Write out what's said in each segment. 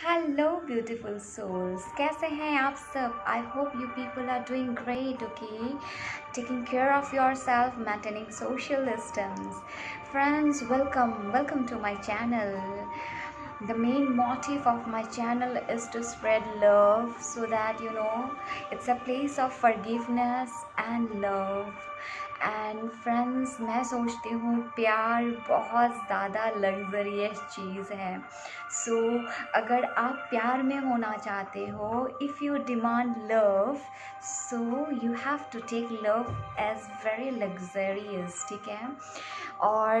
Hello beautiful souls, कैसे हैं आप सब? I hope you people are doing great. Okay, taking care of yourself, maintaining social distance. Friends, welcome to my channel. The main motive of my channel is to spread love, so that it's a place of forgiveness and love. And friends, मैं सोचती हूँ प्यार बहुत ज़्यादा luxurious चीज़ है. सो अगर आप प्यार में होना चाहते हो, if you demand love, so you have to take love as very luxurious. ठीक है. और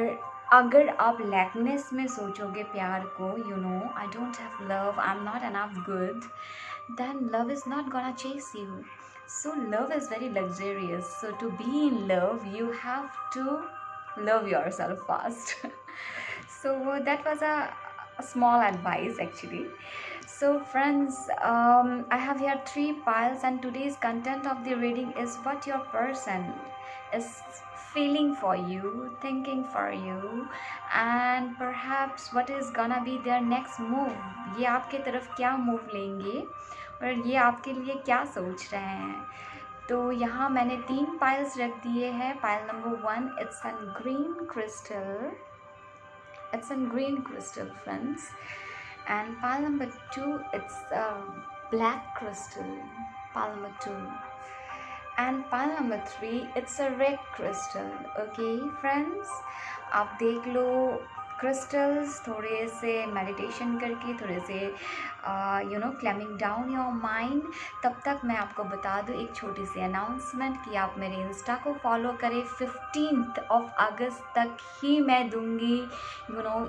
अगर आप लैकनेस में सोचोगे प्यार को, I don't have love, I am not enough good, then love is not gonna chase you. So love is very luxurious. So to be in love, you have to love yourself first. So that was a small advice actually. So friends, I have here 3 piles, and today's content of the reading is what your person is feeling for you, thinking for you, and perhaps what is gonna be their next move. ये आपके तरफ क्या move लेंगे और ये आपके लिए क्या सोच रहे हैं. तो यहाँ मैंने 3 पाइल्स रख दिए हैं. Pile number 1, it's an green crystal. It's in green crystal, friends. And pile number 2, it's a black crystal. Pile number 2. And pile number 3, it's a red crystal. Okay, friends, आप देख लो क्रिस्टल्स थोड़े से meditation करके, थोड़े से clamping down your mind. तब तक मैं आपको बता दूँ एक छोटी सी अनाउंसमेंट कि आप मेरे इंस्टा को फॉलो करें. 15th of अगस्त तक ही मैं दूंगी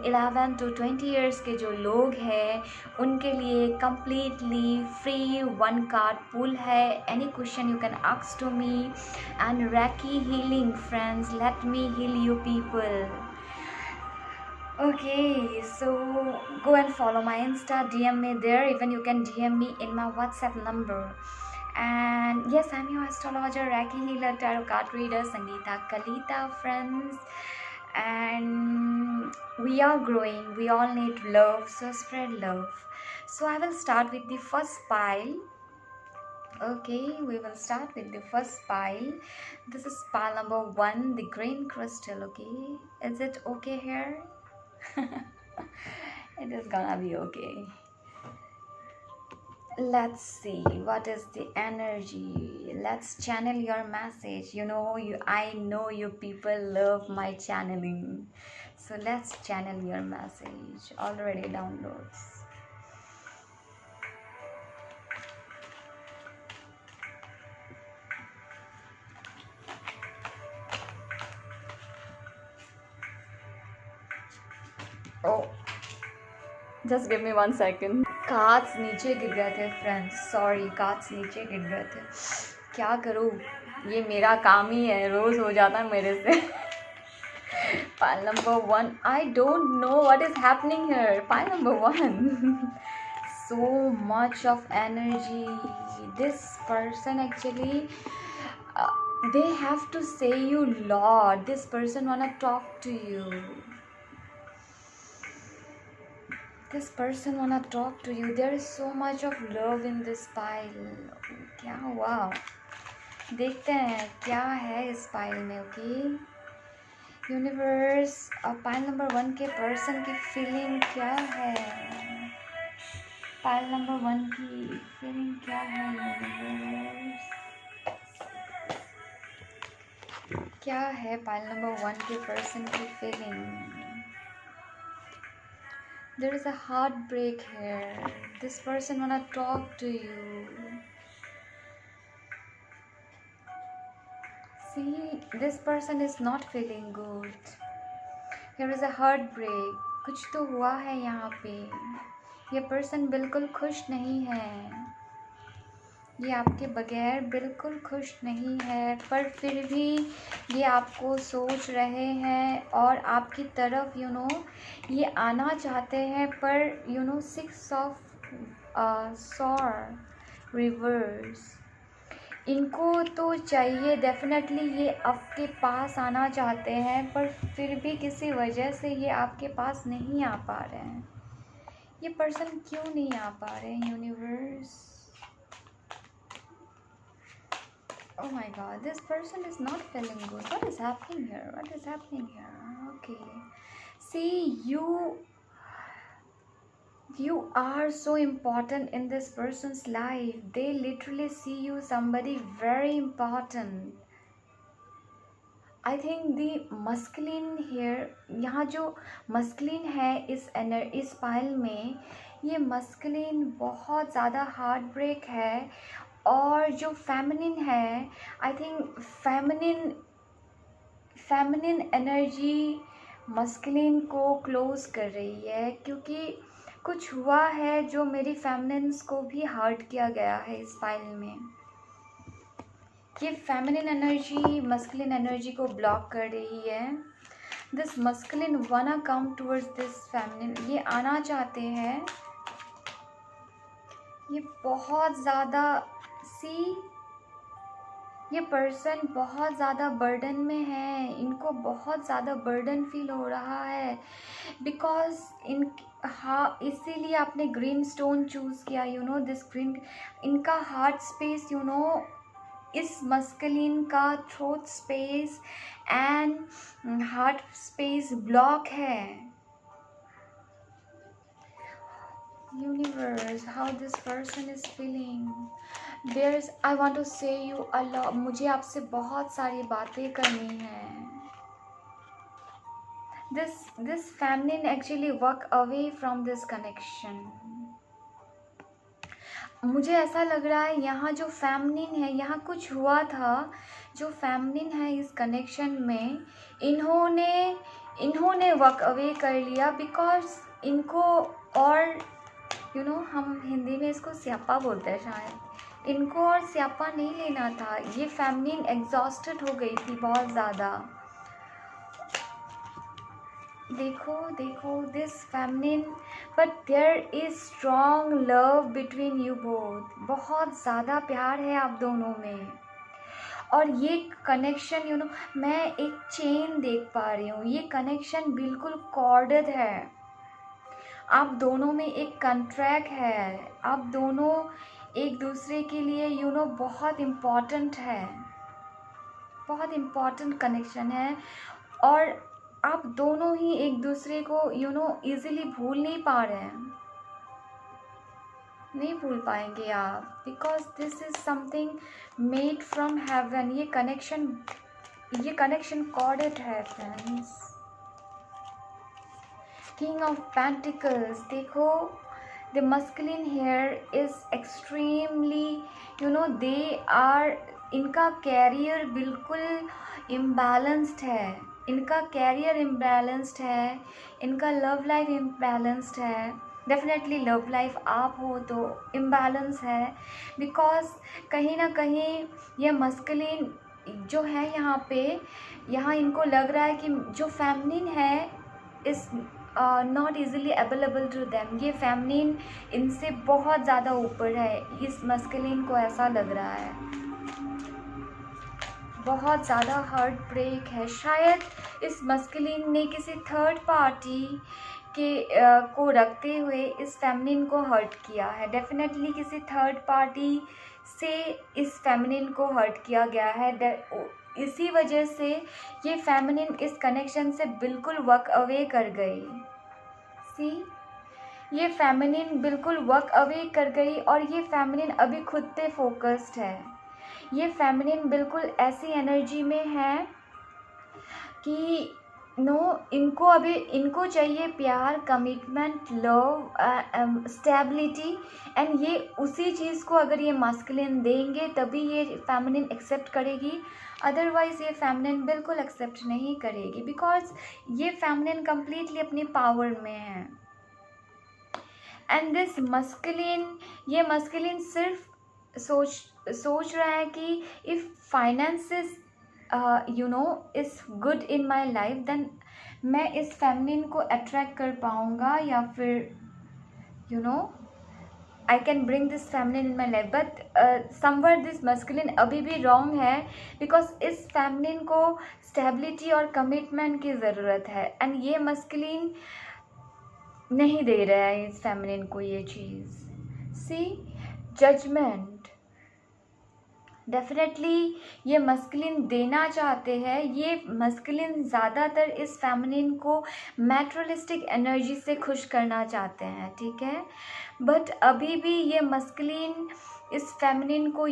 11 to 20 ईयर्स के जो लोग हैं उनके लिए completely free 1 card pool है. Any question you can ask to me. And Reiki healing, friends, let me heal you people. Okay, so go and follow my Insta, DM me there. Even you can DM me in my WhatsApp number. And yes, I'm your astrologer, Reiki healer, tarot card reader, Sangeeta Kalita, friends. And we are growing, we all need love, so spread love. So I will start with the first pile. Okay, we will start with the first pile. This is pile number 1, the green crystal. Okay, is it okay here? It is gonna be okay. Let's see what is the energy. Let's channel your message. I know you people love my channeling, so let's channel your message. Already downloads. Oh, just give me 1 second. Cards नीचे गिर गए थे friends, sorry, cards नीचे गिर गए थे. क्या करूँ, ये मेरा काम ही है, रोज़ हो जाता है मेरे से. Pile number 1, I don't know what is happening here. Pile number 1, so much of energy. This person actually, they have to say you lot. This person wanna talk to you. This person wanna talk to you. There is so much of love in this pile. क्या हुआ, देखते हैं क्या है इस pile में. Okay universe, pile number 1 के person की फीलिंग क्या है? पाइल नंबर 1 की फीलिंग क्या है यूनिवर्स? क्या है पाइल नंबर 1 के पर्सन की feeling? There is a heartbreak here. This person wanna talk to you. See, this person is not feeling good. Here is a heartbreak. कुछ तो हुआ है यहाँ पे. ये पर्सन बिल्कुल खुश नहीं है. ये आपके बगैर बिल्कुल खुश नहीं है, पर फिर भी ये आपको सोच रहे हैं और आपकी तरफ ये आना चाहते हैं. पर 6 of swords रिवर्स, इनको तो चाहिए डेफिनेटली, ये आपके पास आना चाहते हैं, पर फिर भी किसी वजह से ये आपके पास नहीं आ पा रहे हैं. ये पर्सन क्यों नहीं आ पा रहे हैं universe? Oh my god, this person is not feeling good. What is happening here? What is happening here? Okay. See, you are so important in this person's life. They literally see you somebody very important. I think the masculine here, यहाँ जो masculine है इस pile में, ये masculine बहुत ज़्यादा heart break है, और जो फेमिनिन है, I think feminine energy masculine को क्लोज कर रही है, क्योंकि कुछ हुआ है जो मेरी फेमिनिन्स को भी हर्ट किया गया है इस फाइल में। ये फेमिनिन एनर्जी मस्कुलिन एनर्जी को ब्लॉक कर रही है। दिस मस्कुलिन वाना कम टूवर्ड्स दिस फेमिनिन, ये आना चाहते हैं, ये बहुत ज़्यादा ये पर्सन बहुत ज़्यादा बर्डन में है, इनको बहुत ज़्यादा बर्डन फील हो रहा है, बिकॉज इसीलिए आपने ग्रीन स्टोन चूज़ किया, यू नो दिस ग्रीन। इनका हार्ट स्पेस, यू नो इस मस्कुलिन का throat space and heart space block है। Universe, how this person is feeling. I want to say you a lot. मुझे आपसे बहुत सारी बातें करनी है। This feminine actually walk away from this connection. मुझे ऐसा लग रहा है यहाँ जो फेमिनिन है, यहाँ कुछ हुआ था, जो फेमिनिन है इस कनेक्शन में, इन्होंने वॉक अवे कर लिया, बिकॉज इनको, और यू नो हम हिंदी में इसको स्यापा बोलते हैं शायद, इनको और स्यापा नहीं लेना था। ये फेमिनिन एग्जॉस्टेड हो गई थी बहुत ज़्यादा। देखो this feminine, but there is strong love between you both. बहुत ज़्यादा प्यार है आप दोनों में, और ये कनेक्शन, यू नो मैं एक चेन देख पा रही हूँ, ये कनेक्शन बिल्कुल कॉर्डेड है। आप दोनों में एक कॉन्ट्रैक्ट है, आप दोनों एक दूसरे के लिए, यू नो बहुत इम्पॉर्टेंट है, बहुत इम्पॉर्टेंट कनेक्शन है, और आप दोनों ही एक दूसरे को, यू नो इजीली भूल नहीं पा रहे हैं, नहीं भूल पाएंगे आप, because this is something made from heaven. ये कनेक्शन कॉर्डेड है फ्रेंड्स। King of Pentacles, देखो the masculine here is extremely, you know इनका कैरियर बिल्कुल इम्बैलेंस्ड है, इनका कैरियर इम्बैलेंस्ड है, इनका लव लाइफ इम्बैलेंस्ड है। डेफिनेटली लव लाइफ आप हो तो इम्बैलेंस है, बिकॉज कहीं ना कहीं ये मस्कुलिन जो है यहाँ इनको लग रहा है कि जो फेमिनिन है is not easily available to them. ये फेमिनिन इनसे बहुत ज़्यादा ऊपर है, इस मस्कुलिन को ऐसा लग रहा है। बहुत ज़्यादा हार्ट ब्रेक है, शायद इस मस्कुलिन ने किसी थर्ड पार्टी को रखते हुए इस फेमिनिन को हर्ट किया है। डेफिनेटली किसी थर्ड पार्टी से इस फेमिनिन को हर्ट किया गया है, इसी वजह से ये फेमिनिन इस कनेक्शन से बिल्कुल वॉक अवे कर गई। ये फेमिनिन बिल्कुल वॉक अवे कर गई, और ये फेमिनिन अभी खुद पे फोकस्ड है। ये फेमिनिन बिल्कुल ऐसी एनर्जी में है कि इनको चाहिए प्यार, कमिटमेंट, लव, स्टेबिलिटी, एंड ये उसी चीज़ को अगर ये मास्कुलिन देंगे तभी ये फेमिनिन एक्सेप्ट करेगी, अदरवाइज़ ये फेमिनिन बिल्कुल एक्सेप्ट नहीं करेगी, बिकॉज ये फेमिनिन कम्प्लीटली अपनी पावर में है। एंड दिस मस्कुलिन, ये मस्कुलिन सिर्फ सोच रहा है कि if finances is good in my life, then मैं इस फेमिनिन को अट्रैक्ट कर पाऊँगा, या फिर I can bring this feminine in my life. But somewhere this masculine अभी भी रॉन्ग है, बिकॉज इस फेमिनिन को स्टेबिलिटी और कमिटमेंट की ज़रूरत है, एंड ये मस्कुलिन नहीं दे रहा है इस फेमिनिन को ये चीज़। सी, जजमेंट, डेफिनेटली ये मस्कुलिन देना चाहते हैं। ये मस्कुलिन ज़्यादातर इस फेमिनिन को मैटेरियलिस्टिक एनर्जी से खुश करना चाहते हैं, ठीक है। बट अभी भी ये मस्कुलिन इस फेमिनिन को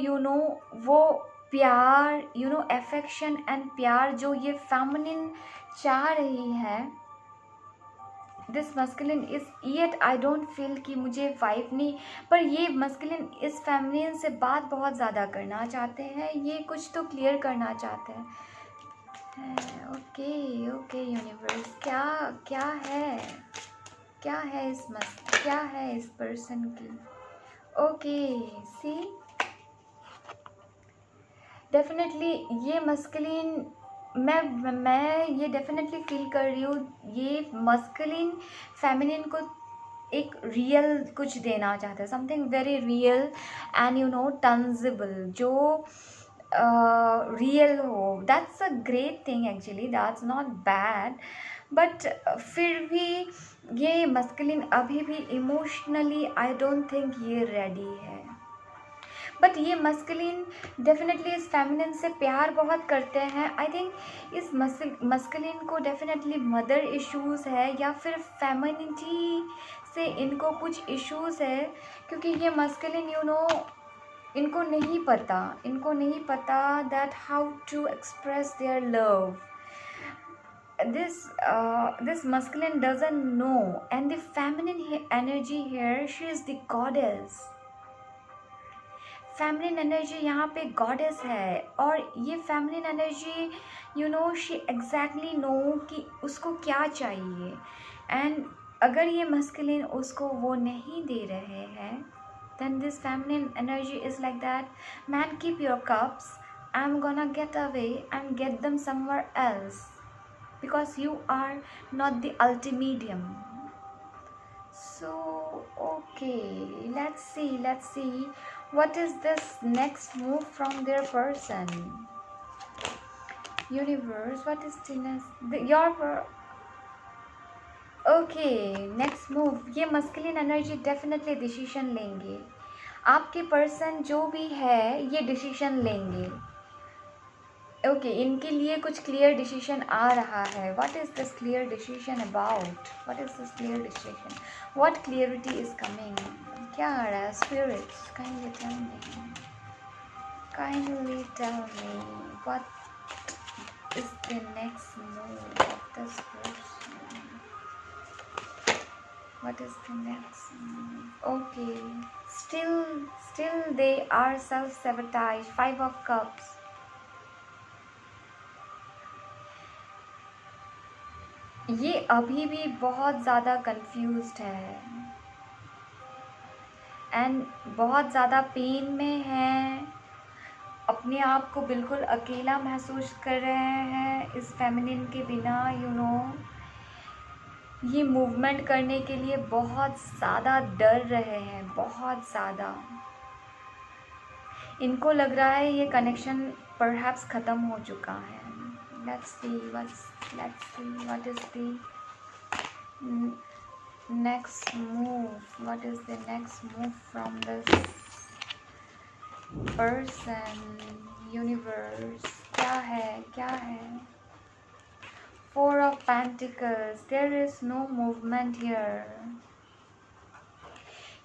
वो प्यार, अफेक्शन एंड प्यार जो ये फेमिनिन चाह रही है, this masculine is yet I don't feel कि मुझे वाइफ नहीं, पर ये मस्कुलिन इस फेमिनिन से बात बहुत ज़्यादा करना चाहते हैं, ये कुछ तो क्लियर करना चाहते हैं। ओके ओके यूनिवर्स, क्या क्या है, क्या है क्या है इस पर्सन की। ओके, सी, डेफिनेटली ये मस्कुलिन, मैं ये डेफिनेटली फील कर रही हूँ, ये मस्कुलिन फेमिनिन को एक रियल कुछ देना चाहता है, समथिंग वेरी रियल एंड टंजिबल, जो रियल हो। That's a great thing actually, that's not bad, but फिर भी ये मस्कुलिन अभी भी इमोशनली आई डोंट थिंक ये रेडी है। बट ये मस्कुलिन डेफिनेटली इस फेमिनिन से प्यार बहुत करते हैं। आई थिंक इस मस्कुलिन को डेफिनेटली मदर इश्यूज़ है, या फिर फेमिनिटी से इनको कुछ इश्यूज़ है, क्योंकि ये मस्कुलिन इनको नहीं पता that how to express their love. This masculine doesn't know, and the feminine energy here, she is the goddess. Feminine energy यहाँ पे गॉडेस है, और ये feminine energy she exactly know कि उसको क्या चाहिए, एंड अगर ये मस्कुलिन उसको वो नहीं दे रहे हैं, then this feminine energy is like that, man, keep your cups, I'm gonna get away and get them somewhere else because you are not the ultimedium. So okay, let's see what is this next move from their person. Universe, what is okay, next move, ये masculine energy definitely decision लेंगे। आपके person जो भी है ये decision लेंगे। Okay, इनके लिए कुछ क्लियर डिसीजन आ रहा है। What is this clear decision about? What is this clear decision? What clarity is coming? क्या आ रहा है spirits? Kindly tell me, kindly tell me what is the next move of this person? What is the next move? Okay, still they are self-sabotage. 5 of Cups. ये अभी भी बहुत ज़्यादा confused है एंड बहुत ज़्यादा पेन में है, अपने आप को बिल्कुल अकेला महसूस कर रहे हैं इस फेमिनिन के बिना। ये मूवमेंट करने के लिए बहुत ज़्यादा डर रहे हैं, बहुत ज़्यादा। इनको लग रहा है ये कनेक्शन परहैप्स ख़त्म हो चुका है। let's see what is the next move. What is the next move from this person? Universe, क्या है? 4 of Pentacles. There is no movement here.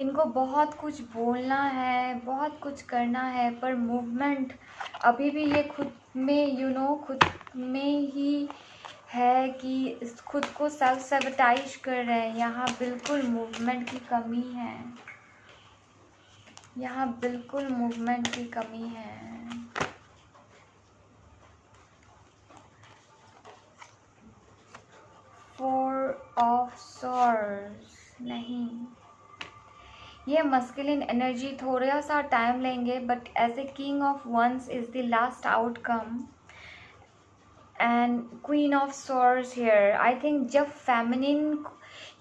इनको बहुत कुछ बोलना है, बहुत कुछ करना है, पर मूवमेंट अभी भी ये खुद में खुद में ही है कि खुद को सेल्फ सैबोटाइज कर रहे हैं। यहाँ बिल्कुल मूवमेंट की कमी है, यहाँ बिल्कुल मूवमेंट की कमी है। फोर ऑफ सॉर्ड्स, नहीं, ये मस्कुलिन एनर्जी थोड़ा सा टाइम लेंगे, but as a king of wands is the last outcome and queen of swords here. I think जब फेमिनिन,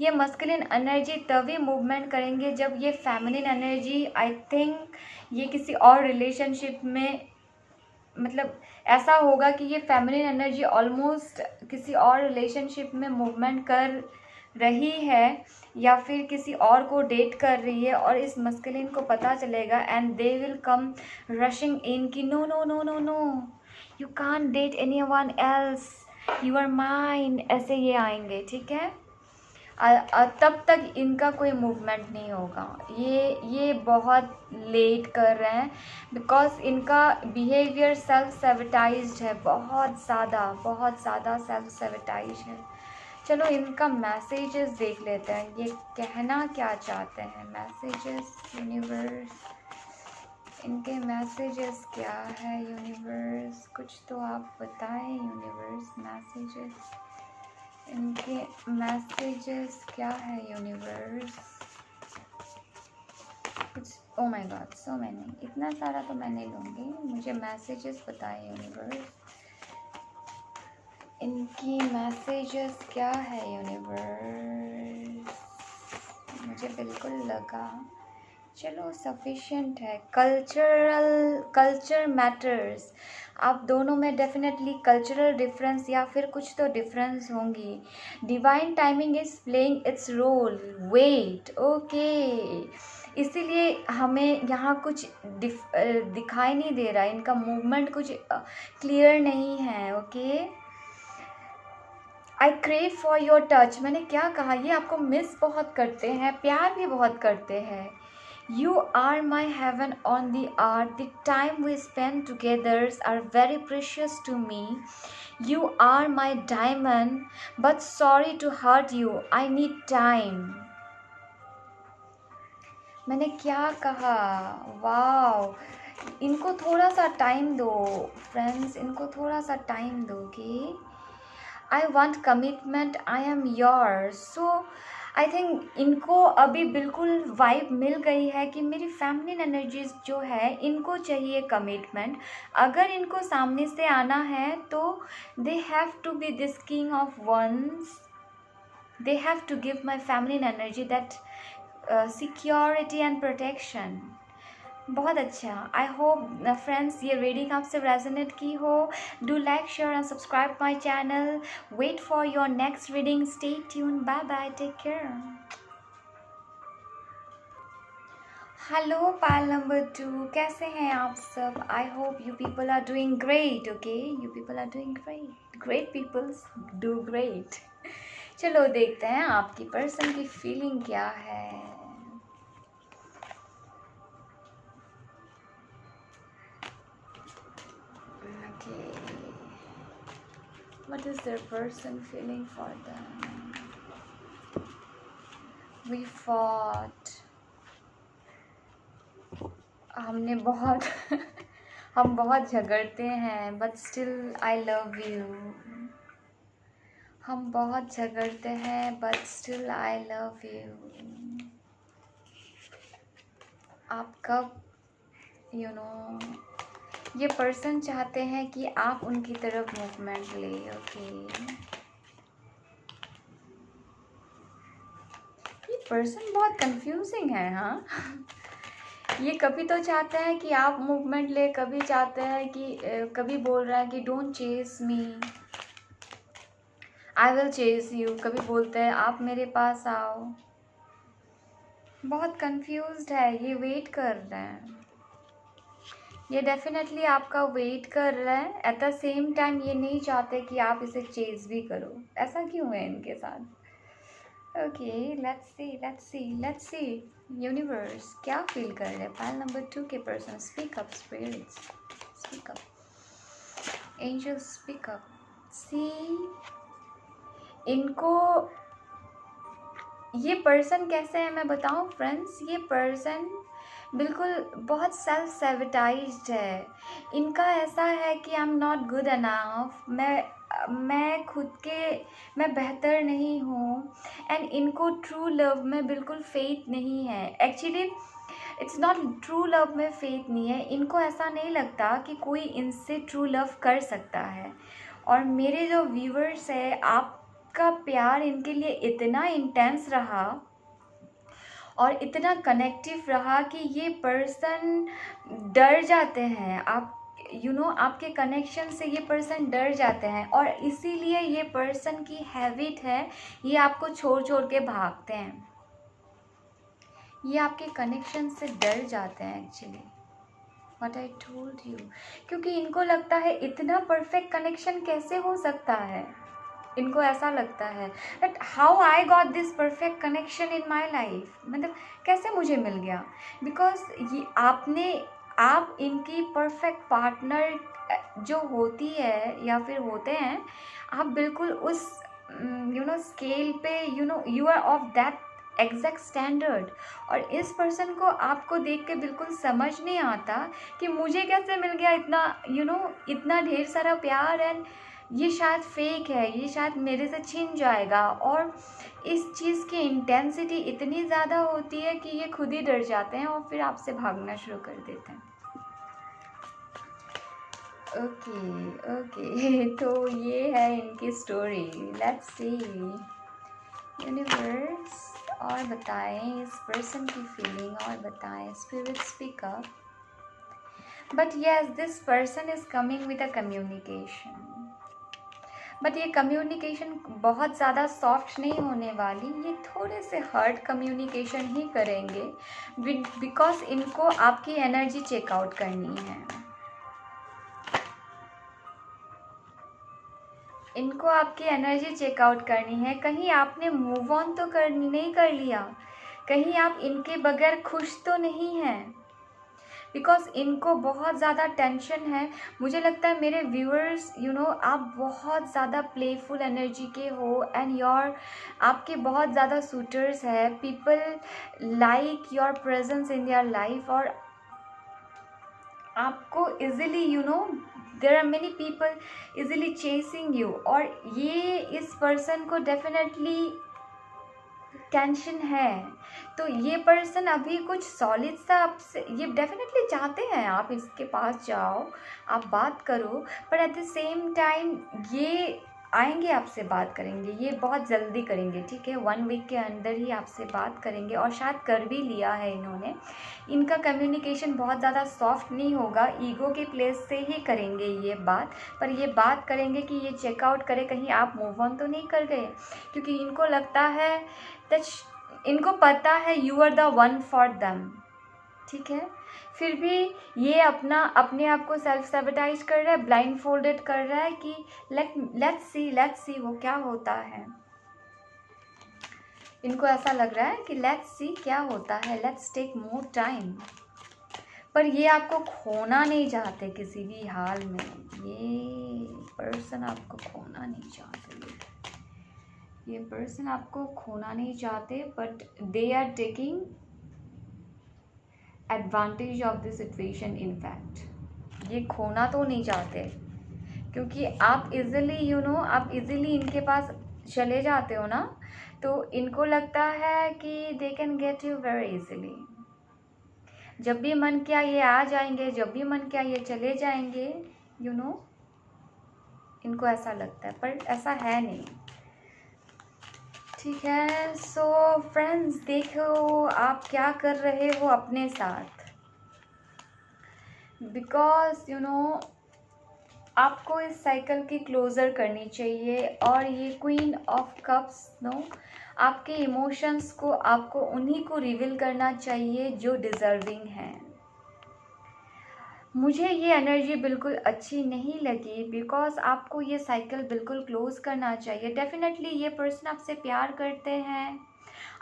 ये मस्कुलिन एनर्जी तभी मूवमेंट करेंगे जब ये फेमिनिन एनर्जी, आई थिंक ये किसी और रिलेशनशिप में, मतलब ऐसा होगा कि ये फेमिनिन एनर्जी ऑलमोस्ट किसी और रिलेशनशिप में मूवमेंट कर रही है या फिर किसी और को डेट कर रही है और इस मस्कुलिन को पता चलेगा and they will come rushing in कि no no no no no, you can't date anyone else, you are mine, ऐसे ये आएंगे, ठीक है। तब तक इनका कोई मूवमेंट नहीं होगा। ये बहुत लेट कर रहे हैं बिकॉज इनका बिहेवियर सेल्फ सेविटाइज्ड है, बहुत ज़्यादा सेल्फ सेविटाइज है। चलो इनका मैसेजेस देख लेते हैं, ये कहना क्या चाहते हैं। मैसेजेस यूनिवर्स, इनके मैसेजेस क्या है यूनिवर्स, कुछ तो आप बताएं यूनिवर्स। मैसेजेस, इनके मैसेजेस क्या है यूनिवर्स। कुछ, oh my God so many, इतना सारा तो मैं नहीं लूँगी, मुझे मैसेजेस बताएं यूनिवर्स। इनकी मैसेजेस क्या है यूनिवर्स, मुझे बिल्कुल लगा। चलो सफिशिएंट है। कल्चर मैटर्स, आप दोनों में डेफिनेटली कल्चरल डिफरेंस या फिर कुछ तो डिफरेंस होंगी। Divine timing is playing its role, wait, okay, इसीलिए हमें यहाँ कुछ दिखाई नहीं दे रहा, इनका मूवमेंट कुछ क्लियर नहीं है, okay. I crave for your touch, मैंने क्या कहा, ये आपको मिस बहुत करते हैं, प्यार भी बहुत करते हैं। You are my heaven on the earth. The time we spend together are very precious to me. You are my diamond, but sorry to hurt you. I need time. मैंने क्या कहा, वाओ, इनको थोड़ा सा टाइम दो friends, इनको थोड़ा सा टाइम दो कि I want commitment, I am yours. So I think इनको अभी बिल्कुल वाइब मिल गई है कि मेरी फेमिनिन एनर्जीज जो है इनको चाहिए कमिटमेंट। अगर इनको सामने से आना है तो they have to be this king of wands, they have to give my feminine energy that security and protection. बहुत अच्छा, आई होप फ्रेंड्स ये रीडिंग आपसे रेजोनेट की हो। Do like, share and subscribe my channel. Wait for your next reading, stay tune, bye bye, take care. Hello pal number 2, कैसे हैं आप सब। I hope you people are doing great, okay, you people are doing great, great peoples do great. चलो देखते हैं आपकी person की feeling क्या है। What is their person feeling for them? We fought. हमने बहुत हम बहुत झगड़ते हैं, but still I love you. हम बहुत झगड़ते हैं, but still I love you. आप कब, you know, ये पर्सन चाहते हैं कि आप उनकी तरफ मूवमेंट ले, ओके। ये पर्सन बहुत कंफ्यूजिंग है, हाँ। ये कभी तो चाहते हैं कि आप मूवमेंट ले, कभी चाहते हैं कि कभी बोल रहा है कि don't chase me, I will chase you, कभी बोलते हैं आप मेरे पास आओ। बहुत कंफ्यूज्ड है, ये वेट कर रहे हैं, ये डेफिनेटली आपका वेट कर रहा है। एट द सेम टाइम ये नहीं चाहते कि आप इसे चेज भी करो। ऐसा क्यों है इनके साथ? ओके, लेट्स सी यूनिवर्स क्या फील कर रहे हैं पाइल नंबर 2 के person. Speak up spirits, speak up angels, speak up. See, इनको ये पर्सन कैसे है मैं बताऊं फ्रेंड्स। ये पर्सन बिल्कुल बहुत सेल्फ सेविटाइज्ड है। इनका ऐसा है कि आई एम नॉट गुड अनफ, मैं खुद के, मैं बेहतर नहीं हूँ। एंड इनको ट्रू लव में बिल्कुल फेथ नहीं है। Actually it's not true love में फेथ नहीं है, इनको ऐसा नहीं लगता कि कोई इनसे ट्रू लव कर सकता है। और मेरे जो व्यूवर्स है, आपका प्यार इनके लिए इतना इंटेंस रहा और इतना कनेक्टिव रहा कि ये पर्सन डर जाते हैं। आप आपके कनेक्शन से ये पर्सन डर जाते हैं, और इसीलिए ये पर्सन की हैबिट है, ये आपको छोड़ छोड़ के भागते हैं। ये आपके कनेक्शन से डर जाते हैं actually, what I told you. क्योंकि इनको लगता है इतना परफेक्ट कनेक्शन कैसे हो सकता है। इनको ऐसा लगता है that how I got this perfect connection in my life, मतलब कैसे मुझे मिल गया। बिकॉज ये आप इनकी परफेक्ट पार्टनर जो होती है या फिर होते हैं, आप बिल्कुल उस स्केल पे you are of that exact standard. और इस पर्सन को आपको देख के बिल्कुल समझ नहीं आता कि मुझे कैसे मिल गया इतना इतना ढेर सारा प्यार, एंड ये शायद फेक है, ये शायद मेरे से छिन जाएगा। और इस चीज़ की इंटेंसिटी इतनी ज़्यादा होती है कि ये खुद ही डर जाते हैं और फिर आपसे भागना शुरू कर देते हैं। ओके तो ये है इनकी स्टोरी। लेट्स सी यूनिवर्स, और बताएं इस पर्सन की फीलिंग, और बताएं spirit speak up. But yes, this person is coming with a communication, but ये कम्युनिकेशन बहुत ज़्यादा सॉफ्ट नहीं होने वाली, ये थोड़े से हार्ड कम्युनिकेशन ही करेंगे, बिकॉज इनको आपकी एनर्जी चेकआउट करनी है। इनको आपकी एनर्जी चेकआउट करनी है। कहीं आपने मूव ऑन तो नहीं कर लिया, कहीं आप इनके बगैर खुश तो नहीं हैं, बिकॉज इनको बहुत ज़्यादा टेंशन है। मुझे लगता है मेरे व्यूअर्स आप बहुत ज़्यादा प्लेफुल एनर्जी के हो, एंड आपके बहुत ज़्यादा सूटर्स है। People like your presence in your life, और आपको easily there are many people easily chasing you. और ये इस पर्सन को डेफिनेटली टेंशन है, तो ये पर्सन अभी कुछ सॉलिड सा आपसे ये डेफिनेटली चाहते हैं आप इसके पास जाओ, आप बात करो, पर एट द सेम टाइम ये आएंगे, आपसे बात करेंगे, ये बहुत जल्दी करेंगे, ठीक है। 1 वीक के अंदर ही आपसे बात करेंगे, और शायद कर भी लिया है इन्होंने। इनका कम्युनिकेशन बहुत ज़्यादा सॉफ्ट नहीं होगा, ईगो के प्लेस से ही करेंगे ये बात, पर ये बात करेंगे कि ये चेकआउट करे कहीं आप मूव ऑन तो नहीं कर गए। क्योंकि इनको लगता है दैट इनको पता है you are the one for them, ठीक है। फिर भी ये अपने आप को सेल्फ सैबोटाइज कर रहा है, ब्लाइंड फोल्डेड कर रहा है कि लेट्स सी वो क्या होता है। इनको ऐसा लग रहा है कि लेट्स सी क्या होता है, लेट्स टेक मोर टाइम। पर ये आपको खोना नहीं चाहते किसी भी हाल में, ये पर्सन आपको खोना नहीं चाहते, ये पर्सन आपको खोना नहीं चाहते, but they are taking advantage of the situation. In fact ये खोना तो नहीं चाहते, क्योंकि आप इजीली आप इजीली इनके पास चले जाते हो ना, तो इनको लगता है कि they can get you very easily. जब भी मन किया ये आ जाएंगे, जब भी मन किया ये चले जाएंगे, इनको ऐसा लगता है, पर ऐसा है नहीं, ठीक है। सो फ्रेंड्स, देखो आप क्या कर रहे हो अपने साथ, बिकॉज आपको इस साइकिल की क्लोज़र करनी चाहिए। और ये क्वीन ऑफ कप्स आपके इमोशंस को आपको उन्हीं को रिवील करना चाहिए जो डिज़र्विंग हैं। मुझे ये एनर्जी बिल्कुल अच्छी नहीं लगी, बिकॉज आपको ये साइकिल बिल्कुल क्लोज करना चाहिए। डेफिनेटली ये पर्सन आपसे प्यार करते हैं,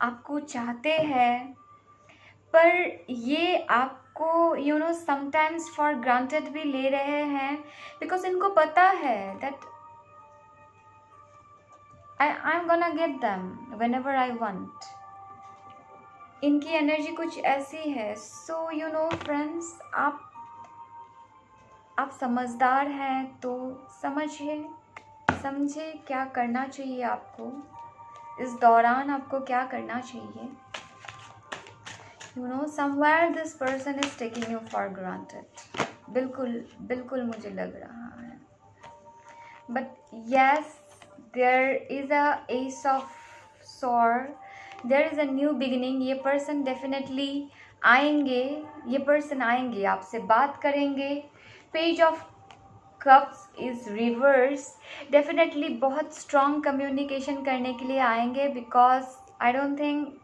आपको चाहते हैं, पर ये आपको समटाइम्स फॉर ग्रांटेड भी ले रहे हैं, बिकॉज इनको पता है that I am gonna get them whenever I want. इनकी एनर्जी कुछ ऐसी है। सो फ्रेंड्स, आप समझदार हैं तो समझे क्या करना चाहिए आपको, इस दौरान आपको क्या करना चाहिए। Somewhere this person is taking you for granted, बिल्कुल मुझे लग रहा है। But yes, there is a ace of swords, there is a new beginning. ये पर्सन डेफिनेटली आएंगे, ये पर्सन आएंगे, आपसे बात करेंगे, page of cups is reverse, definitely बहुत स्ट्रॉन्ग कम्युनिकेशन करने के लिए आएंगे, बिकॉज आई डोंट थिंक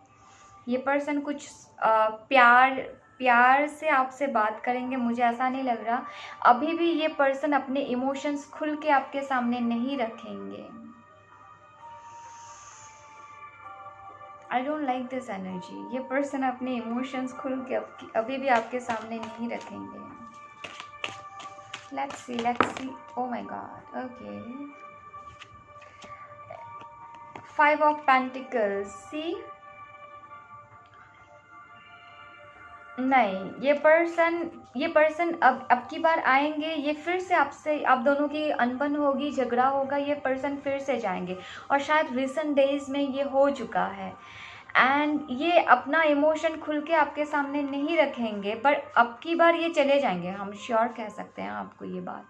ये पर्सन कुछ प्यार से आपसे बात करेंगे, मुझे ऐसा नहीं लग रहा। अभी भी ये पर्सन अपने इमोशंस खुल के आपके सामने नहीं रखेंगे। I don't like this energy. ये पर्सन अपने इमोशंस खुल के अभी भी आपके सामने नहीं रखेंगे। let's see, oh my god, okay, 5 of Pentacles, see, नहीं, ये पर्सन अब की बार आएंगे, ये फिर से आपसे, आप दोनों की अनबन होगी, झगड़ा होगा, ये पर्सन फिर से जाएंगे, और शायद रिसेंट डेज में ये हो चुका है। एंड ये अपना इमोशन खुल के आपके सामने नहीं रखेंगे, पर अब की बार ये चले जाएंगे, हम श्योर कह सकते हैं आपको ये बात।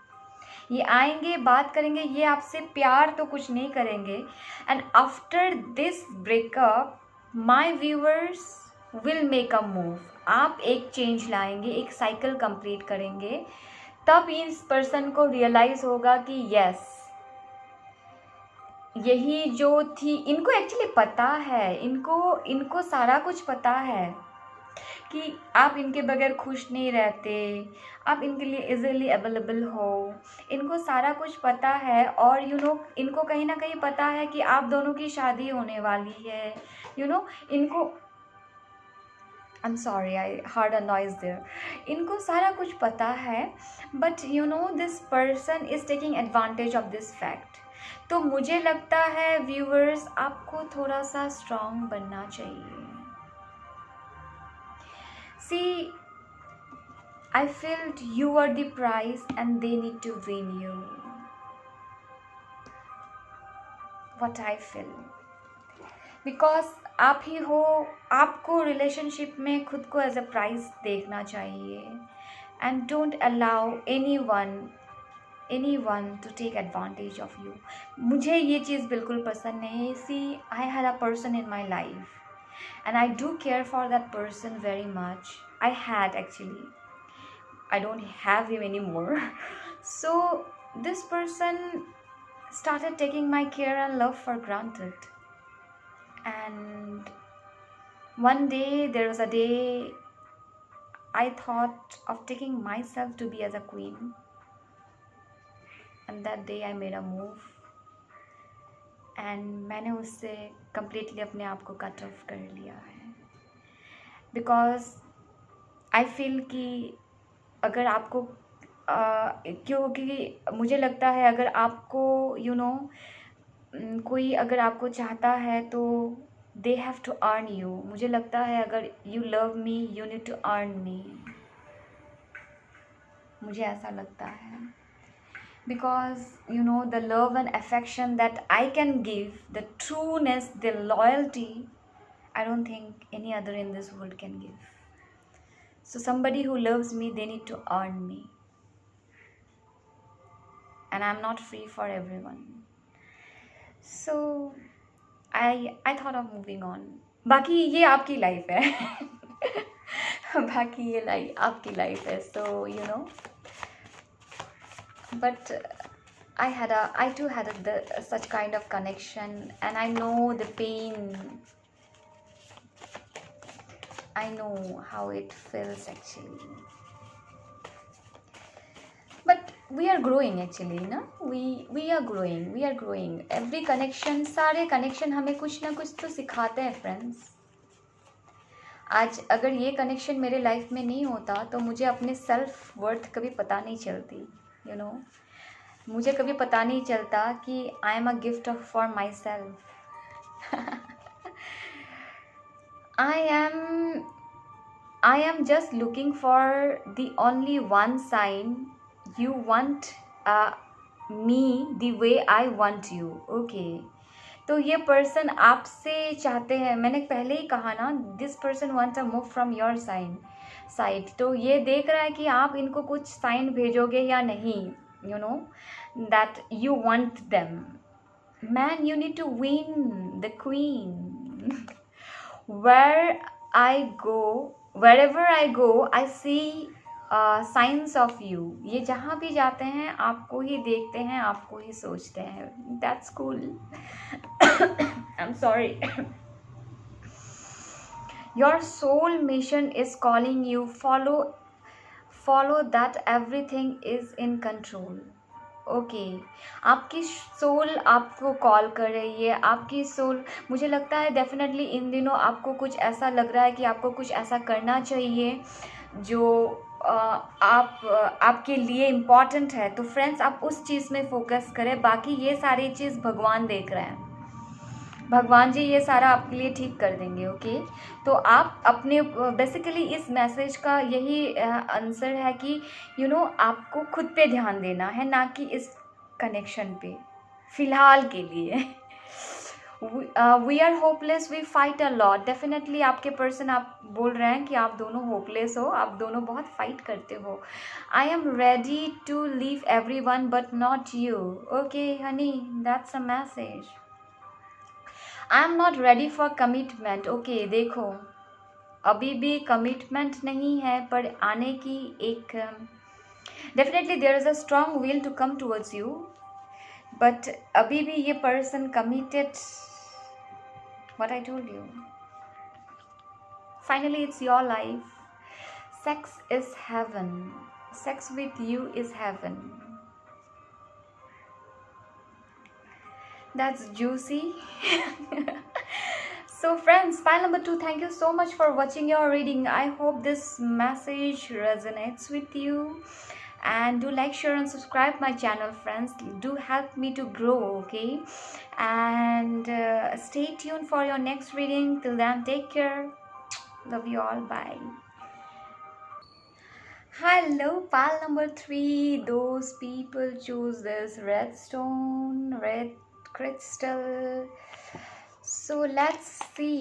ये आएंगे, बात करेंगे, ये आपसे प्यार तो कुछ नहीं करेंगे। And after this breakup my viewers will make a move. आप एक चेंज लाएंगे, एक साइकिल कंप्लीट करेंगे, तब इस पर्सन को रियलाइज होगा कि यस, यही जो थी। इनको एक्चुअली पता है, इनको सारा कुछ पता है कि आप इनके बगैर खुश नहीं रहते, आप इनके लिए इजीली अवेलेबल हो, इनको सारा कुछ पता है। और इनको कहीं ना कहीं पता है कि आप दोनों की शादी होने वाली है। इनको, I am sorry, I heard a noise there. इनको सारा कुछ पता है, but this person is taking advantage of this fact. तो मुझे लगता है व्यूअर्स, आपको थोड़ा सा स्ट्रांग बनना चाहिए। See, I felt you are the prize and they need to win you. What I feel. Because आप ही हो, आपको रिलेशनशिप में खुद को एज अ प्राइज देखना चाहिए। And don't allow anyone to take advantage of you. मुझे ये चीज़ बिल्कुल पसंद नहीं। See, I had a person in my life and I do care for that person very much. I had actually. I don't have him anymore. So this person started taking my care and love for granted. And one day, there was a day I thought of taking myself to be as a queen. And that day I made a move. And मैंने उससे completely अपने आप को cut off कर लिया है। Because I feel कि अगर आपको क्योंकि मुझे लगता है अगर आपको कोई अगर आपको चाहता है तो they have to earn you. मुझे लगता है अगर you love me, you need to earn me. मुझे ऐसा लगता है, because the love and affection that I can give, the trueness, the loyalty, I don't think any other in this world can give. So somebody who loves me, they need to earn me, and I'm not free for everyone. So I thought of moving on. बाकी ये आपकी life है बाकी ये आपकी life है, so but I too had such kind of connection, and I know the pain. I know how it feels actually. But we are growing actually, ना? We are growing. Every connection, सारे connection हमें कुछ ना कुछ तो सिखाते हैं friends. आज अगर ये कनेक्शन मेरे लाइफ में नहीं होता तो मुझे अपने सेल्फ वर्थ कभी पता नहीं चलती, मुझे कभी पता नहीं चलता कि I am a gift for my self. I am just looking for the only one sign you want me the way I want you. Okay. तो ये पर्सन आपसे चाहते हैं, मैंने पहले ही कहा ना, this person wants a move from your side. तो ये देख रहा है कि आप इनको कुछ साइन भेजोगे या नहीं, that you want them. Man, you need to win the queen. wherever I go, I see signs of you, ये जहाँ भी जाते हैं आपको ही देखते हैं, आपको ही सोचते हैं. That's cool. I am sorry. Your soul mission is calling you. Follow that. Everything is in control. Okay, आपकी सोल आपको कॉल कर रही है. आपकी सोल, मुझे लगता है डेफिनेटली इन दिनों आपको कुछ ऐसा लग रहा है कि आपको कुछ ऐसा करना चाहिए जो आपके लिए इम्पॉर्टेंट है. तो फ्रेंड्स, आप उस चीज़ में फोकस करें. बाकी ये सारी चीज़ भगवान देख रहे हैं. भगवान जी ये सारा आपके लिए ठीक कर देंगे. ओके, तो आप अपने बेसिकली इस मैसेज का यही आंसर है कि आपको खुद पे ध्यान देना है, ना कि इस कनेक्शन पे फिलहाल के लिए. We are hopeless, we fight a lot. Definitely आपके पर्सन आप बोल रहे हैं कि आप दोनों होपलेस हो, आप दोनों बहुत फाइट करते हो. I am ready to leave every one but not you. Okay honey, that's a message. I am not ready for commitment. Okay, देखो अभी भी कमिटमेंट नहीं है, पर आने की एक definitely there is a strong will to come towards you. But अभी भी ये person committed. What I told you, finally it's your life. Sex is heaven. Sex with you is heaven. That's juicy. So friends, file number 2, thank you so much for watching your reading. I hope this message resonates with you, and do like, share and subscribe my channel, friends. Do help me to grow. Okay, and stay tuned for your next reading. Till then, take care. Love you all. Bye. Hello, pile number 3. Those people choose this red stone, red crystal. So let's see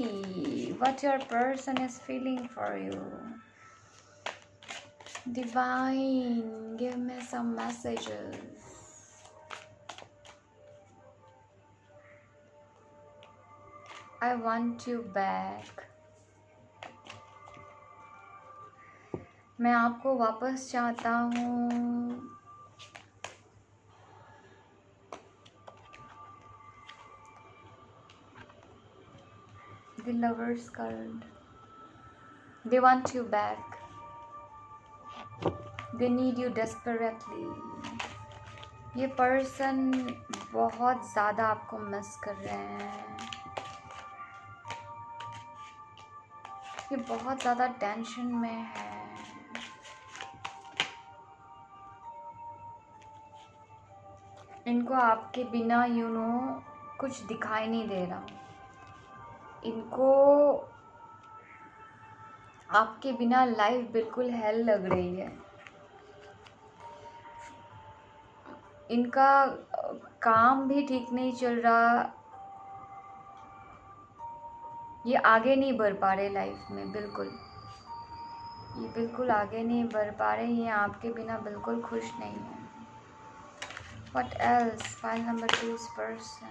what your person is feeling for you. Divine, give me some messages. I want you back. मैं आपको वापस चाहता हूँ. The Lovers card. They want you back. They need you desperately. ये person बहुत ज़्यादा आपको miss कर रहे हैं. ये बहुत ज़्यादा टेंशन में है. इनको आपके बिना कुछ दिखाई नहीं दे रहा. इनको आपके बिना लाइफ बिल्कुल हेल लग रही है. इनका काम भी ठीक नहीं चल रहा. ये आगे नहीं बढ़ पा रहे लाइफ में. ये बिल्कुल आगे नहीं बढ़ पा रहे. ये आपके बिना बिल्कुल खुश नहीं है. What else? File number 2's person.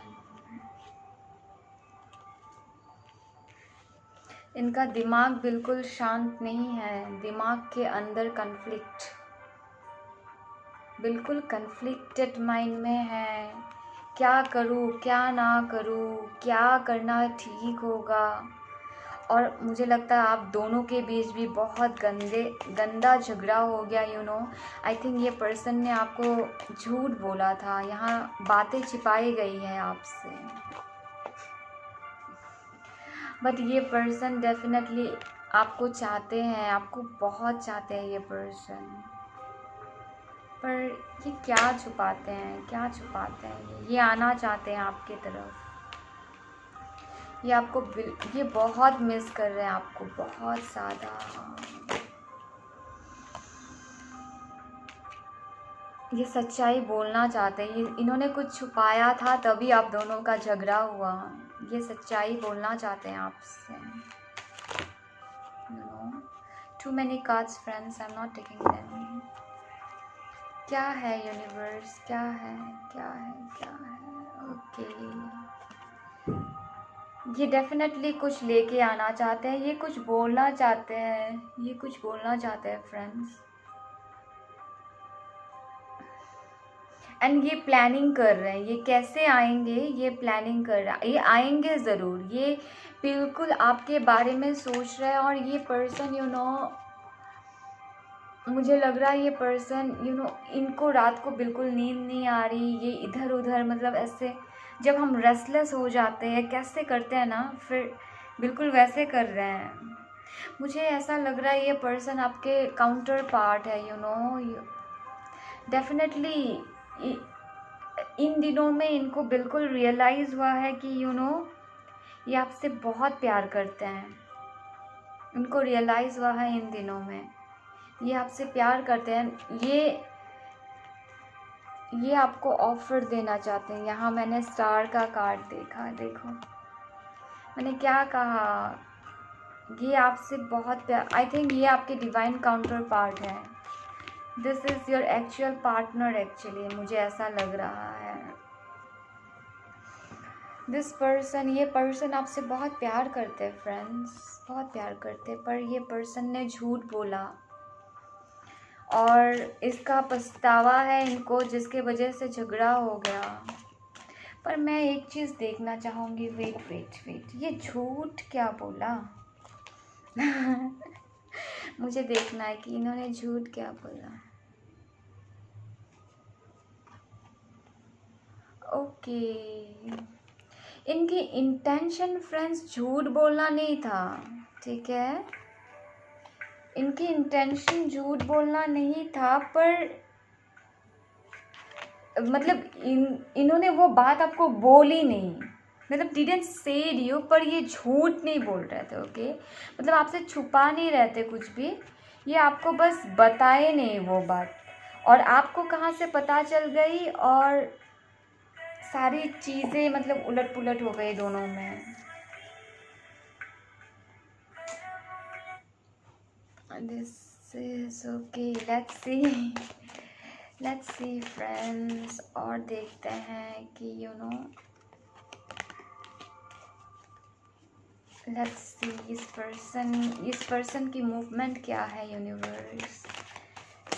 इनका दिमाग बिल्कुल शांत नहीं है. दिमाग के अंदर कन्फ्लिक्ट, बिल्कुल कन्फ्लिक्टेड माइंड में है. क्या करूँ, क्या ना करूँ, क्या करना ठीक होगा. और मुझे लगता है आप दोनों के बीच भी बहुत गंदा झगड़ा हो गया. आई थिंक ये पर्सन ने आपको झूठ बोला था. यहाँ बातें छिपाई गई हैं आपसे. बट ये पर्सन डेफिनेटली आपको चाहते हैं. आपको बहुत चाहते हैं ये पर्सन. पर ये क्या छुपाते हैं, ये आना चाहते हैं आपकी तरफ. ये बहुत मिस कर रहे हैं आपको, बहुत ज़्यादा. ये सच्चाई बोलना चाहते हैं. इन्होंने कुछ छुपाया था तभी आप दोनों का झगड़ा हुआ. ये सच्चाई बोलना चाहते हैं आपसे. Too many cards, friends. I'm not taking them. क्या है यूनिवर्स, क्या है. ओके, ये डेफिनेटली कुछ लेके आना चाहते हैं. ये कुछ बोलना चाहते हैं फ्रेंड्स. एंड ये प्लानिंग कर रहे हैं, ये कैसे आएंगे, ये प्लानिंग कर रहा है, ये आएंगे ज़रूर, ये बिल्कुल आपके बारे में सोच रहा है। और ये पर्सन मुझे लग रहा है ये पर्सन इनको रात को बिल्कुल नींद नहीं आ रही, ये इधर उधर मतलब ऐसे जब हम रेस्टलेस हो जाते हैं कैसे करते हैं ना, फिर बिल्कुल वैसे कर रहे हैं। मुझे ऐसा लग रहा है ये पर्सन आपके काउंटर पार्ट है, डेफिनेटली इन दिनों में इनको बिल्कुल रियलाइज़ हुआ है कि ये आपसे बहुत प्यार करते हैं। इनको रियलाइज़ हुआ है इन दिनों में ये आपसे प्यार करते हैं। ये आपको ऑफर देना चाहते हैं। यहाँ मैंने स्टार का कार्ड देखा, देखो मैंने क्या कहा, ये आपसे बहुत प्यार, आई थिंक ये आपके डिवाइन काउंटर पार्ट है। This is your actual partner actually, मुझे ऐसा लग रहा है। ये पर्सन आपसे बहुत प्यार करते हैं फ्रेंड्स, बहुत प्यार करते हैं, पर ये पर्सन ने झूठ बोला और इसका पछतावा है इनको, जिसके वजह से झगड़ा हो गया। पर मैं एक चीज़ देखना चाहूँगी, वेट, ये झूठ क्या बोला मुझे देखना है कि इन्होंने झूठ क्या बोला। ओके, इनकी इंटेंशन फ्रेंड्स झूठ बोलना नहीं था, ठीक है, इनकी इंटेंशन झूठ बोलना नहीं था, पर मतलब इन्होंने वो बात आपको बोली नहीं, मतलब डिडंट सेड यू, पर ये झूठ नहीं बोल रहे थे। ओके, मतलब आपसे छुपा नहीं रहते कुछ भी, ये आपको बस बताए नहीं वो बात, और आपको कहाँ से पता चल गई और सारी चीज़ें मतलब उलट पुलट हो गई दोनों में। This is okay, let's C friends, और देखते हैं कि लेट्स सी इस पर्सन की मूवमेंट क्या है। Universe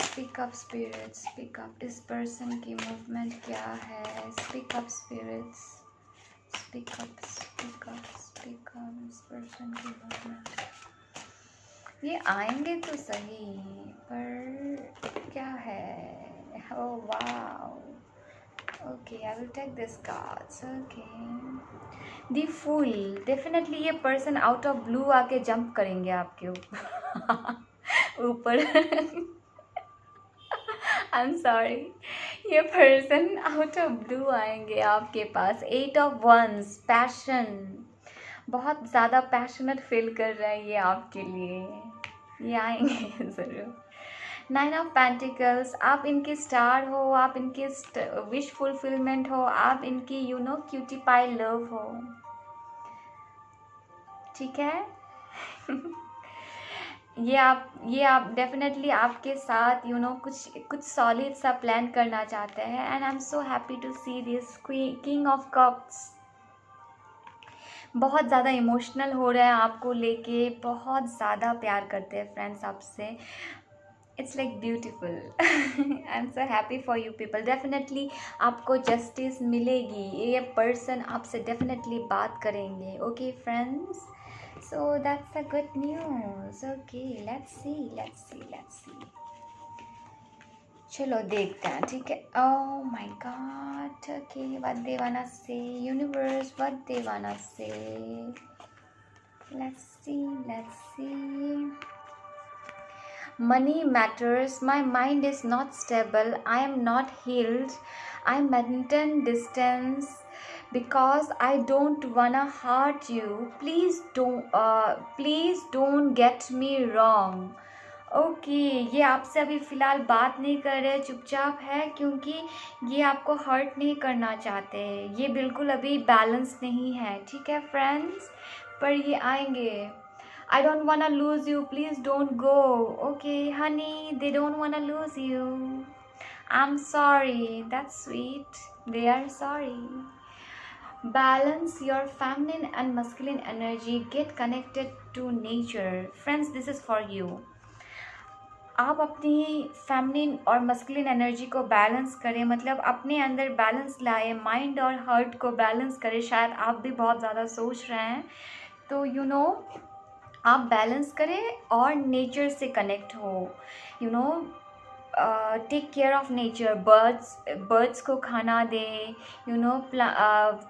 speak up spirits, speak up, इस पर्सन की मूवमेंट क्या है। Speak up spirits, speak up, speak up, speak up, इस पर्सन की मूवमेंट। ये आएंगे तो सही, पर क्या है। Oh wow, okay, I will take this cards. Okay, the fool, definitely ये पर्सन आउट ऑफ ब्लू आके जंप करेंगे आपके ऊपर आई एम सॉरी, ये पर्सन आउट ऑफ ब्लू आएंगे आपके पास। 8 ऑफ वंस, पैशन, बहुत ज़्यादा पैशनेट फील कर रहा है ये आपके लिए, ये आएंगे ज़रूर। 9 ऑफ पेंटिकल्स, आप इनकी स्टार हो, आप इनकी विश फुलफिलमेंट हो, आप इनकी क्यूटी पाई लव हो, ठीक है ये आप डेफिनेटली आपके साथ कुछ सॉलिड सा प्लान करना चाहते हैं। And I am so happy to see this king of cups, बहुत ज़्यादा इमोशनल हो रहे हैं आपको लेके, बहुत ज़्यादा प्यार करते हैं फ्रेंड्स आपसे। It's like beautiful I am so happy for you people. Definitely आपको जस्टिस मिलेगी, ये पर्सन आपसे डेफिनेटली बात करेंगे। Okay friends, so that's a good news. Okay, let's see. चलो देखते हैं, ठीक है। oh my god, okay, what they wanna say, universe, what they wanna say, let's see. Money matters, my mind is not stable, I am not healed, I maintain distance because I don't wanna hurt you, please don't get me wrong. Okay, ये आपसे अभी फ़िलहाल बात नहीं कर रहे, चुपचाप है, क्योंकि ये आपको हर्ट नहीं करना चाहते, ये बिल्कुल अभी बैलेंस नहीं है, ठीक है फ्रेंड्स, पर ये आएंगे। I don't wanna lose you, please don't go. Okay honey, they don't wanna lose you. I'm sorry, that's sweet, they are sorry. Balance your feminine and masculine energy, get connected to nature. Friends, this is for you. आप अपनी feminine और masculine energy को balance करें, मतलब अपने अंदर balance लाए, mind और हार्ट को बैलेंस करें। शायद आप भी बहुत ज़्यादा सोच रहे हैं, तो आप बैलेंस करें और नेचर से कनेक्ट हो। Take care of nature, birds को खाना दें,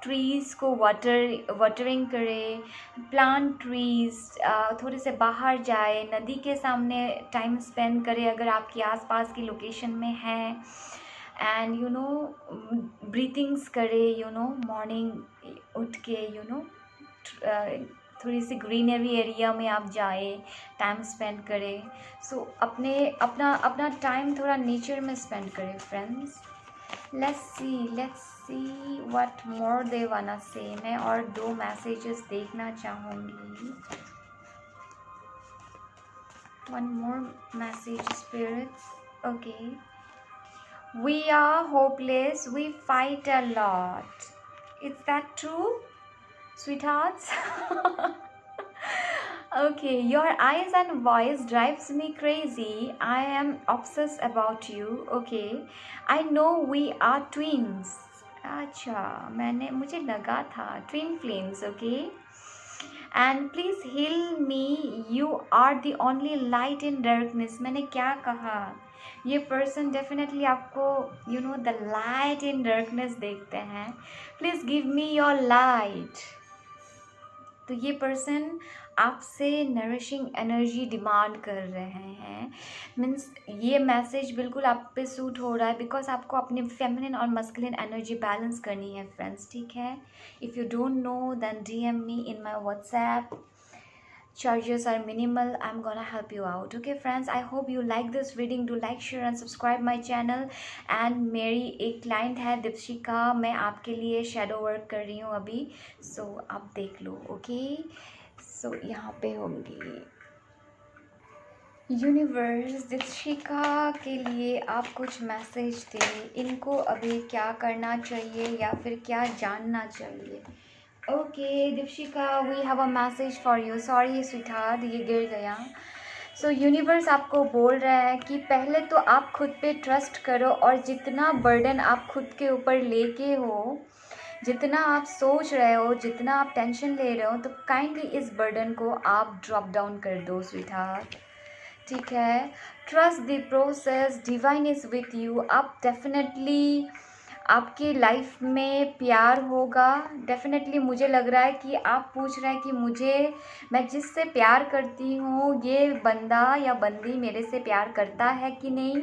ट्रीज़ को वाटरिंग करें, प्लांट ट्रीज़, थोड़े से बाहर जाए, नदी के सामने टाइम स्पेंड करें अगर आपके आसपास की लोकेशन में है। एंड ब्रीथिंग्स करे, मॉर्निंग उठ के थोड़ी सी ग्रीनरी एरिया में आप जाए, टाइम स्पेंड करें। सो अपना टाइम थोड़ा नेचर में स्पेंड करें friends. Let's see what more they wanna say. मैं और 2 मैसेजेस देखना चाहूँगी। One more message spirits. Okay, we are hopeless, we fight a lot. Is that true, sweethearts? Okay, your eyes and voice drives me crazy. I am obsessed about you. Okay, I know we are twins. अच्छा, मुझे लगा था twin flames. Okay, and please heal me. You are the only light in darkness. मैंने क्या कहा? ये person definitely आपको the light in darkness देखते हैं। Please give me your light. तो ये पर्सन आपसे नरिशिंग एनर्जी डिमांड कर रहे हैं। मीन्स ये मैसेज बिल्कुल आप पे सूट हो रहा है, बिकॉज आपको अपने फेमिनिन और मस्कुलिन एनर्जी बैलेंस करनी है फ्रेंड्स, ठीक है। If you don't know then DM me in my WhatsApp. Charges are minimal. I'm gonna help you out. Okay friends, I hope you like this reading. Do like, share and subscribe my channel. And मेरी एक client है दीपशिका, मैं आपके लिए shadow work कर रही हूँ अभी, सो आप देख लो। ओके, सो यहाँ पे होंगी यूनिवर्स दीपशिका के लिए। आप कुछ मैसेज दें, इनको अभी क्या करना चाहिए या फिर क्या जानना चाहिए। Okay Deepshika, we have a message for you. Sorry sweetheart, ये गिर गया। सो यूनिवर्स आपको बोल रहा है कि पहले तो आप खुद पे ट्रस्ट करो, और जितना बर्डन आप खुद के ऊपर लेके हो, जितना आप सोच रहे हो, जितना आप टेंशन ले रहे हो, तो काइंडली इस बर्डन को आप ड्रॉप डाउन कर दो स्वीटहार्ट, ठीक है। Trust the process, divine is with you. आप डेफिनेटली आपकी लाइफ में प्यार होगा। डेफिनेटली मुझे लग रहा है कि आप पूछ रहे हैं कि मैं जिससे प्यार करती हूँ, ये बंदा या बंदी मेरे से प्यार करता है कि नहीं।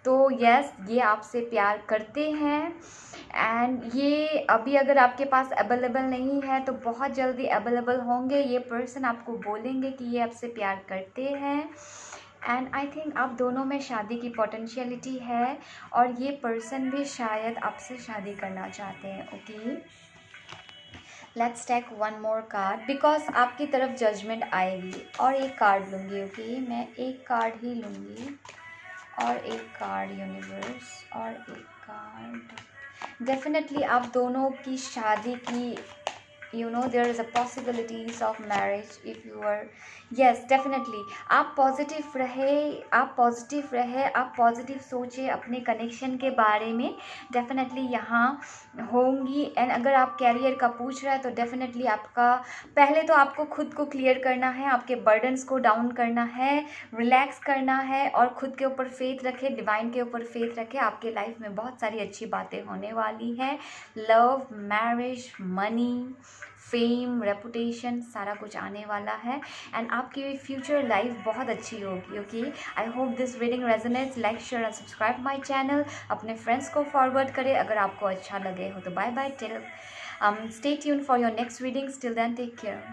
तो यस, ये आपसे प्यार करते हैं। एंड ये अभी अगर आपके पास अवेलेबल नहीं है तो बहुत जल्दी अवेलेबल होंगे। ये पर्सन आपको बोलेंगे कि ये आपसे प्यार करते हैं। एंड आई थिंक आप दोनों में शादी की पोटेंशियलिटी है, और ये पर्सन भी शायद आपसे शादी करना चाहते हैं। Okay, let's take one more card, because आपकी तरफ जजमेंट आएगी। और एक कार्ड लूँगी। ओके, मैं एक कार्ड ही लूँगी, और एक कार्ड यूनिवर्स, और एक कार्ड। डेफिनेटली आप दोनों की शादी की there is a possibilities of marriage if you are, yes definitely। आप पॉजिटिव रहे, आप पॉजिटिव सोचे अपने कनेक्शन के बारे में, डेफिनेटली यहाँ होंगी। एंड अगर आप कैरियर का पूछ रहे हैं तो डेफिनेटली आपका पहले तो आपको खुद को क्लियर करना है, आपके बर्डन्स को डाउन करना है, रिलैक्स करना है, और खुद के ऊपर फेथ रखे, डिवाइन के ऊपर फेथ रखे। आपके लाइफ में बहुत सारी अच्छी बातें होने वाली है। Love, marriage, money, fame, reputation, सारा कुछ आने वाला है। एंड आपकी फ्यूचर लाइफ बहुत अच्छी होगी। Okay, I hope this reading resonates. Like, share and subscribe my channel. अपने फ्रेंड्स को फॉरवर्ड करें अगर आपको अच्छा लगे हो तो। Bye bye, till stay tune for your next readings. Till then take care.